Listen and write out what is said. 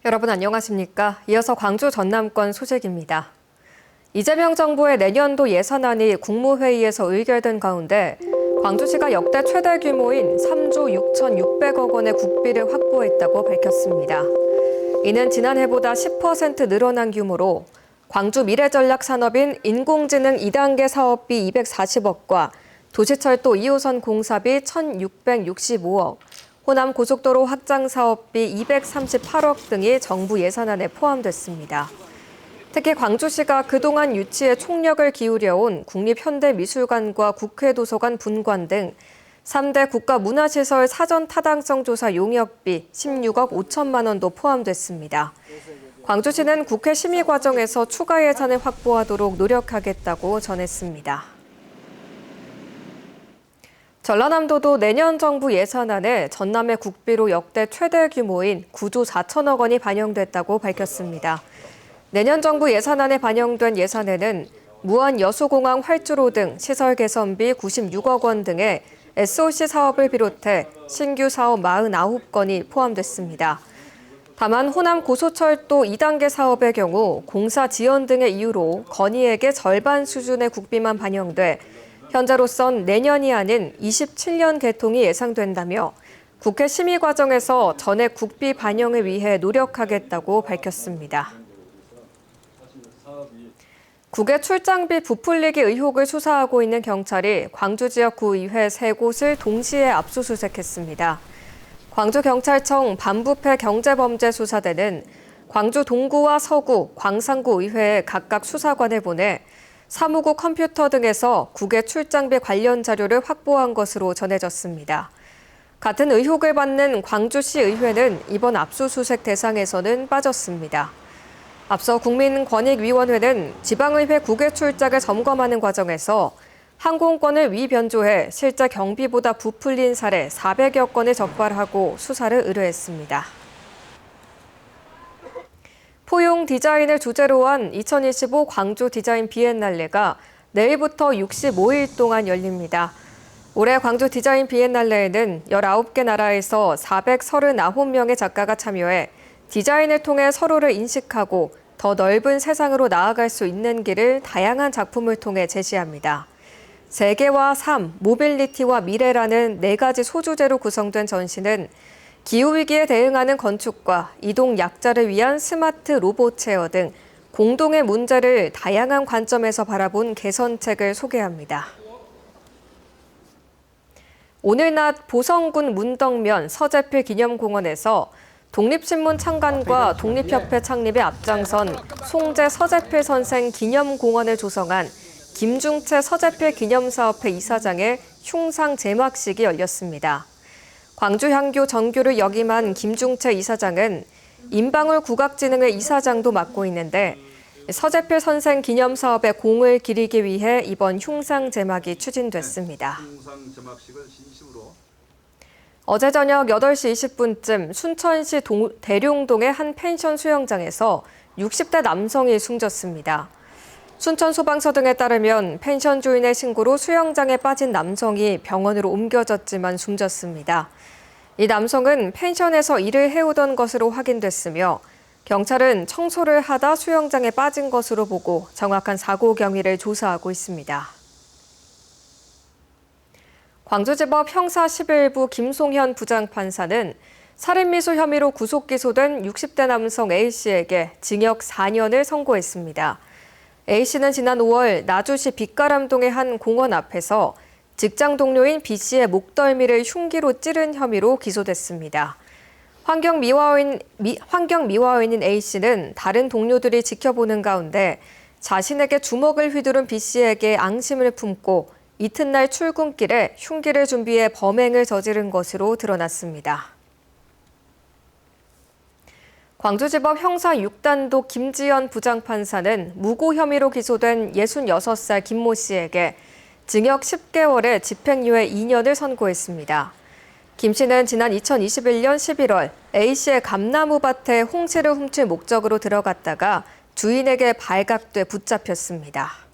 여러분 안녕하십니까? 이어서 광주 전남권 소식입니다. 이재명 정부의 내년도 예산안이 국무회의에서 의결된 가운데 광주시가 역대 최대 규모인 3조 6,600억 원의 국비를 확보했다고 밝혔습니다. 이는 지난해보다 10% 늘어난 규모로 광주 미래전략산업인 인공지능 2단계 사업비 240억과 도시철도 2호선 공사비 1,665억, 호남 고속도로 확장 사업비 238억 등이 정부 예산안에 포함됐습니다. 특히 광주시가 그동안 유치에 총력을 기울여온 국립현대미술관과 국회도서관 분관 등 3대 국가문화시설 사전 타당성 조사 용역비 16억 5천만 원도 포함됐습니다. 광주시는 국회 심의 과정에서 추가 예산을 확보하도록 노력하겠다고 전했습니다. 전라남도도 내년 정부 예산안에 전남의 국비로 역대 최대 규모인 9조 4천억 원이 반영됐다고 밝혔습니다. 내년 정부 예산안에 반영된 예산에는 무안 여수공항 활주로 등 시설 개선비 96억 원 등의 SOC 사업을 비롯해 신규 사업 49건이 포함됐습니다. 다만 호남 고속철도 2단계 사업의 경우 공사 지연 등의 이유로 건의액의 절반 수준의 국비만 반영돼 현재로선 내년이 아닌 27년 개통이 예상된다며 국회 심의 과정에서 전액 국비 반영을 위해 노력하겠다고 밝혔습니다. 국외 출장비 부풀리기 의혹을 수사하고 있는 경찰이 광주 지역 구의회 3곳을 동시에 압수수색했습니다. 광주경찰청 반부패 경제범죄수사대는 광주 동구와 서구, 광산구 의회에 각각 수사관을 보내 사무국 컴퓨터 등에서 국외 출장비 관련 자료를 확보한 것으로 전해졌습니다. 같은 의혹을 받는 광주시 의회는 이번 압수수색 대상에서는 빠졌습니다. 앞서 국민권익위원회는 지방의회 국외 출장을 점검하는 과정에서 항공권을 위변조해 실제 경비보다 부풀린 사례 400여 건을 적발하고 수사를 의뢰했습니다. 포용 디자인을 주제로 한 2025 광주 디자인 비엔날레가 내일부터 65일 동안 열립니다. 올해 광주 디자인 비엔날레에는 19개 나라에서 439명의 작가가 참여해 디자인을 통해 서로를 인식하고 더 넓은 세상으로 나아갈 수 있는 길을 다양한 작품을 통해 제시합니다. 세계와 삶, 모빌리티와 미래라는 4가지 소주제로 구성된 전시는 기후위기에 대응하는 건축과 이동 약자를 위한 스마트 로봇 체어 등 공동의 문제를 다양한 관점에서 바라본 개선책을 소개합니다. 오늘 낮 보성군 문덕면 서재필 기념공원에서 독립신문 창간과 독립협회 창립에 앞장선 송재 서재필 선생 기념공원을 조성한 김중채 서재필 기념사업회 이사장의 흉상 제막식이 열렸습니다. 광주향교 정규를 역임한 김중채 이사장은 임방울 국악진흥회 이사장도 맡고 있는데 서재필 선생 기념사업에 공을 기리기 위해 이번 흉상 제막이 추진됐습니다. 어제 저녁 8시 20분쯤 순천시 대룡동의 한 펜션 수영장에서 60대 남성이 숨졌습니다. 순천소방서 등에 따르면 펜션 주인의 신고로 수영장에 빠진 남성이 병원으로 옮겨졌지만 숨졌습니다. 이 남성은 펜션에서 일을 해오던 것으로 확인됐으며 경찰은 청소를 하다 수영장에 빠진 것으로 보고 정확한 사고 경위를 조사하고 있습니다. 광주지법 형사 11부 김송현 부장판사는 살인미수 혐의로 구속 기소된 60대 남성 A씨에게 징역 4년을 선고했습니다. A씨는 지난 5월 나주시 빛가람동의 한 공원 앞에서 직장 동료인 B씨의 목덜미를 흉기로 찌른 혐의로 기소됐습니다. 환경미화원인 A씨는 다른 동료들이 지켜보는 가운데 자신에게 주먹을 휘두른 B씨에게 앙심을 품고 이튿날 출근길에 흉기를 준비해 범행을 저지른 것으로 드러났습니다. 광주지법 형사 6단도 김지연 부장판사는 무고 혐의로 기소된 66살 김모 씨에게 징역 10개월에 집행유예 2년을 선고했습니다. 김 씨는 지난 2021년 11월 A씨의 감나무 밭에 홍시를 훔칠 목적으로 들어갔다가 주인에게 발각돼 붙잡혔습니다.